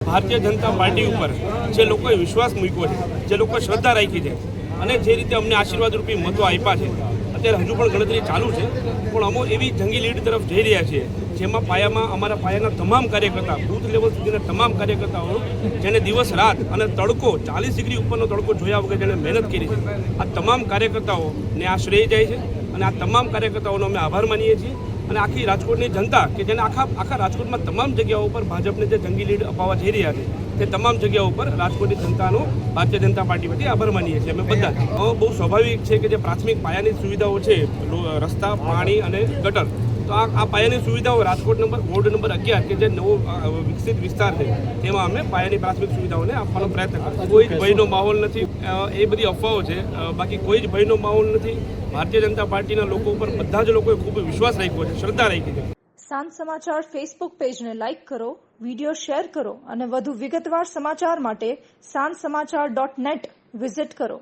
Bharatiya Janata party ઉપર જે લોકોએ વિશ્વાસ મૂક્યો છે, જે લોકોએ શ્રદ્ધા રાખી છે અને જે રીતે અમને આશીર્વાદરૂપી મતો આપ્યા છે, અત્યારે હજુ પણ ગણતરી ચાલુ છે, પણ અમે એવી જંગી લીડ તરફ જઈ રહ્યા છીએ જેમાં અમારા પાયાના તમામ કાર્યકર્તા, બૂથ લેવલ સુધીના તમામ કાર્યકર્તાઓ જેને દિવસ રાત અને તડકો 40 ડિગ્રી ઉપરનો તડકો જોયા વગર જેણે મહેનત કરી છે, આ તમામ કાર્યકર્તાઓને આ શ્રેય જાય છે અને આ તમામ કાર્યકર્તાઓનો અમે આભાર માનીએ છીએ. અને આખી રાજકોટની જનતા કે જેને આખા રાજકોટમાં તમામ જગ્યાઓ પર ભાજપને જે જંગી લીડ અપાવવા જઈ રહ્યા છે તે તમામ જગ્યાઓ પર રાજકોટની જનતાનો ભારતીય જનતા પાર્ટી વતી આભાર માનીએ છીએ અમે બધા. બહુ સ્વાભાવિક છે કે જે પ્રાથમિક પાયાની સુવિધાઓ છે, રસ્તા, પાણી અને ગટર, તો આ પાયાની સુવિધાઓ રાજકોટ વોર્ડ નંબર 11 કે જે નવો વિકસિત વિસ્તાર છે તેમાં અમે પાયાની પ્રાથમિક સુવિધાઓને આપવાનો પ્રયત્ન કરીશું. કોઈ જ ભયનો માહોલ નથી, એ બધી અફવાઓ છે, બાકી કોઈ જ ભયનો માહોલ નથી. ભારતીય જનતા પાર્ટીના લોકો ઉપર બધા જ લોકોએ ખૂબ વિશ્વાસ રાખ્યો છે, શ્રદ્ધા રાખી છે. સાંજ સમાચાર ફેસબુક પેજને લાઇક કરો, વિડીયો શેર કરો અને વધુ વિગતવાર સમાચાર માટે sanssamachar.net વિઝિટ કરો.